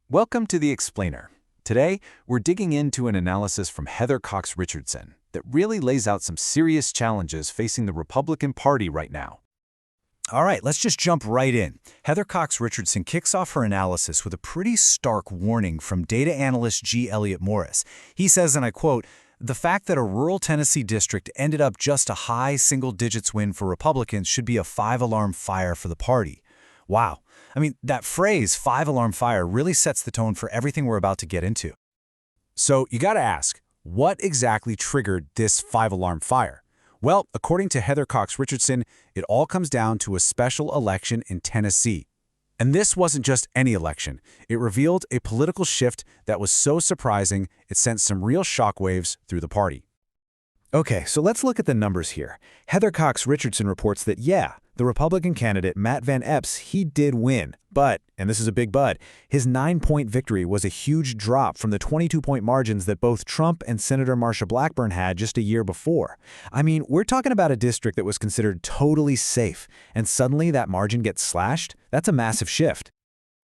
Welcome to The Explainer. Today, we're digging into an analysis from Heather Cox Richardson that really lays out some serious challenges facing the Republican Party right now. All right, let's just jump right in. Heather Cox Richardson kicks off her analysis with a pretty stark warning from data analyst G. Elliott Morris. He says, and I quote, "The fact that a rural Tennessee district ended up just a high single-digits win for Republicans should be a five-alarm fire for the party." Wow. I mean, that phrase, five-alarm fire, really sets the tone for everything we're about to get into. So you gotta ask, what exactly triggered this five-alarm fire? Well, according to Heather Cox Richardson, it all comes down to a special election in Tennessee. And this wasn't just any election. It revealed a political shift that was so surprising, it sent some real shockwaves through the party. Okay, so let's look at the numbers here. Heather Cox Richardson reports that, yeah, the Republican candidate Matt Van Epps, he did win. But, and this is a big but, his 9-point victory was a huge drop from the 22-point margins that both Trump and Senator Marsha Blackburn had just a year before. I mean, we're talking about a district that was considered totally safe, and suddenly that margin gets slashed? That's a massive shift.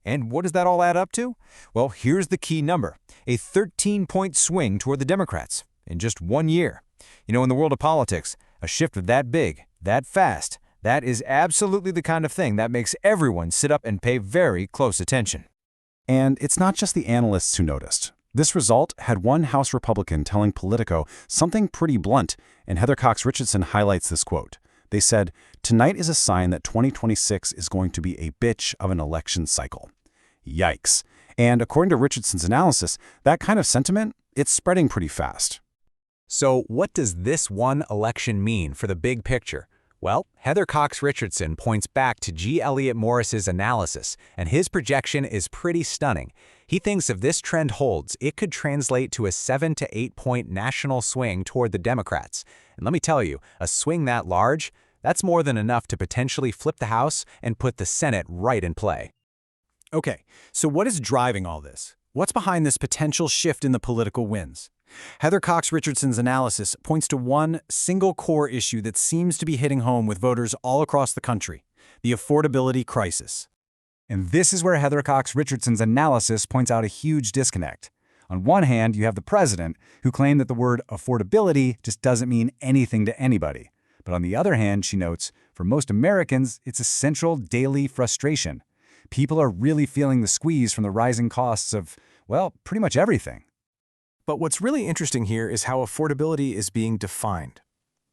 And what does that all add up to? Well, here's the key number, a 13-point swing toward the Democrats in just 1 year. You know, in the world of politics, a shift of that big, that fast, that is absolutely the kind of thing that makes everyone sit up and pay very close attention. And it's not just the analysts who noticed. This result had one House Republican telling Politico something pretty blunt, and Heather Cox Richardson highlights this quote. They said, "Tonight is a sign that 2026 is going to be a bitch of an election cycle." Yikes. And according to Richardson's analysis, that kind of sentiment, it's spreading pretty fast. So what does this one election mean for the big picture? Well, Heather Cox Richardson points back to G. Elliott Morris's analysis, and his projection is pretty stunning. He thinks if this trend holds, it could translate to a 7 to 8-point national swing toward the Democrats. And let me tell you, a swing that large, that's more than enough to potentially flip the House and put the Senate right in play. Okay, so what is driving all this? What's behind this potential shift in the political winds? Heather Cox Richardson's analysis points to one single core issue that seems to be hitting home with voters all across the country, the affordability crisis. And this is where Heather Cox Richardson's analysis points out a huge disconnect. On one hand, you have the president, who claimed that the word affordability just doesn't mean anything to anybody. But on the other hand, she notes, for most Americans, it's a central daily frustration. People are really feeling the squeeze from the rising costs of, well, pretty much everything. But what's really interesting here is how affordability is being defined.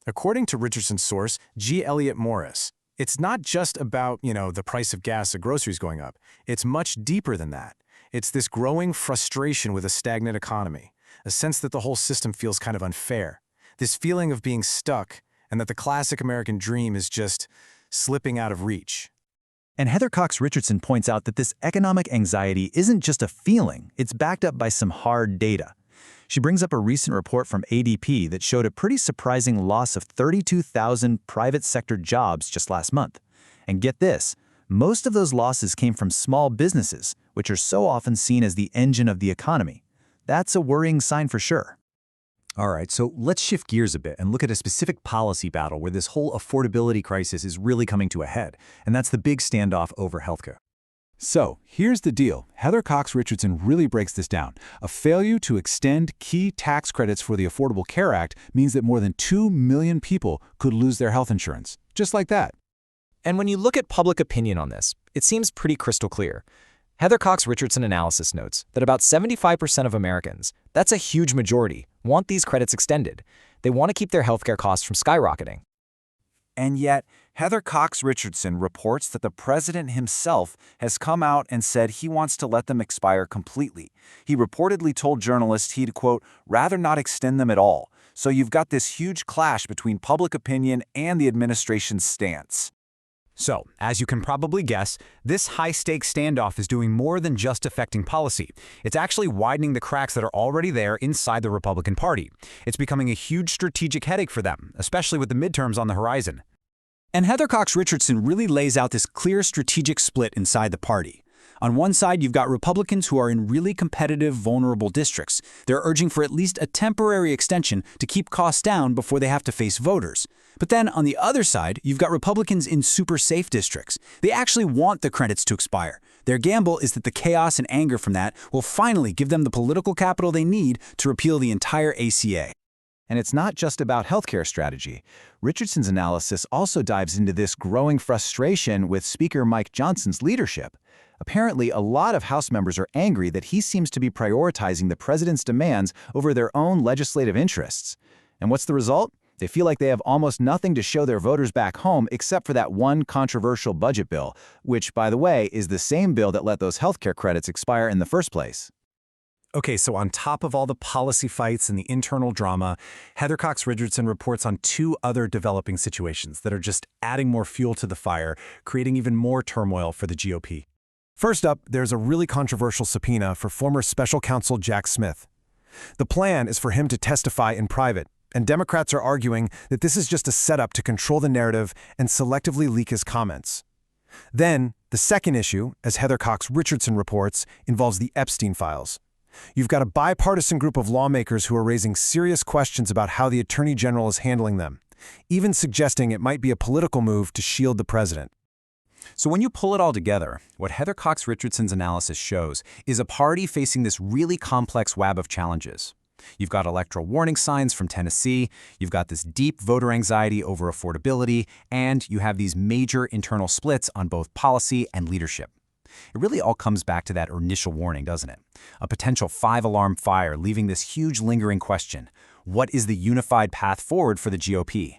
According to Richardson's source, G. Elliott Morris, it's not just about, the price of gas or groceries going up. It's much deeper than that. It's this growing frustration with a stagnant economy, a sense that the whole system feels kind of unfair, this feeling of being stuck, and that the classic American dream is just slipping out of reach. And Heather Cox Richardson points out that this economic anxiety isn't just a feeling, it's backed up by some hard data. She brings up a recent report from ADP that showed a pretty surprising loss of 32,000 private sector jobs just last month. And get this, most of those losses came from small businesses, which are so often seen as the engine of the economy. That's a worrying sign for sure. All right, so let's shift gears a bit and look at a specific policy battle where this whole affordability crisis is really coming to a head, and that's the big standoff over healthcare. So, here's the deal. Heather Cox Richardson really breaks this down. A failure to extend key tax credits for the Affordable Care Act means that more than 2 million people could lose their health insurance. Just like that. And when you look at public opinion on this, it seems pretty crystal clear. Heather Cox Richardson analysis notes that about 75% of Americans, that's a huge majority, want these credits extended. They want to keep their healthcare costs from skyrocketing. And yet, Heather Cox Richardson reports that the president himself has come out and said he wants to let them expire completely. He reportedly told journalists he'd, quote, rather not extend them at all. So you've got this huge clash between public opinion and the administration's stance. So, as you can probably guess, this high-stakes standoff is doing more than just affecting policy. It's actually widening the cracks that are already there inside the Republican Party. It's becoming a huge strategic headache for them, especially with the midterms on the horizon. And Heather Cox Richardson really lays out this clear strategic split inside the party. On one side, you've got Republicans who are in really competitive, vulnerable districts. They're urging for at least a temporary extension to keep costs down before they have to face voters. But then on the other side, you've got Republicans in super safe districts. They actually want the credits to expire. Their gamble is that the chaos and anger from that will finally give them the political capital they need to repeal the entire ACA. And it's not just about healthcare strategy. Richardson's analysis also dives into this growing frustration with Speaker Mike Johnson's leadership. Apparently, a lot of House members are angry that he seems to be prioritizing the president's demands over their own legislative interests. And what's the result? They feel like they have almost nothing to show their voters back home except for that one controversial budget bill, which, by the way, is the same bill that let those healthcare credits expire in the first place. Okay, so on top of all the policy fights and the internal drama, Heather Cox Richardson reports on two other developing situations that are just adding more fuel to the fire, creating even more turmoil for the GOP. First up, there's a really controversial subpoena for former special counsel Jack Smith. The plan is for him to testify in private, and Democrats are arguing that this is just a setup to control the narrative and selectively leak his comments. Then, the second issue, as Heather Cox Richardson reports, involves the Epstein files. You've got a bipartisan group of lawmakers who are raising serious questions about how the Attorney General is handling them, even suggesting it might be a political move to shield the president. So when you pull it all together, what Heather Cox Richardson's analysis shows is a party facing this really complex web of challenges. You've got electoral warning signs from Tennessee, you've got this deep voter anxiety over affordability, and you have these major internal splits on both policy and leadership. It really all comes back to that initial warning, doesn't it? A potential 5-alarm fire leaving this huge lingering question. What is the unified path forward for the GOP?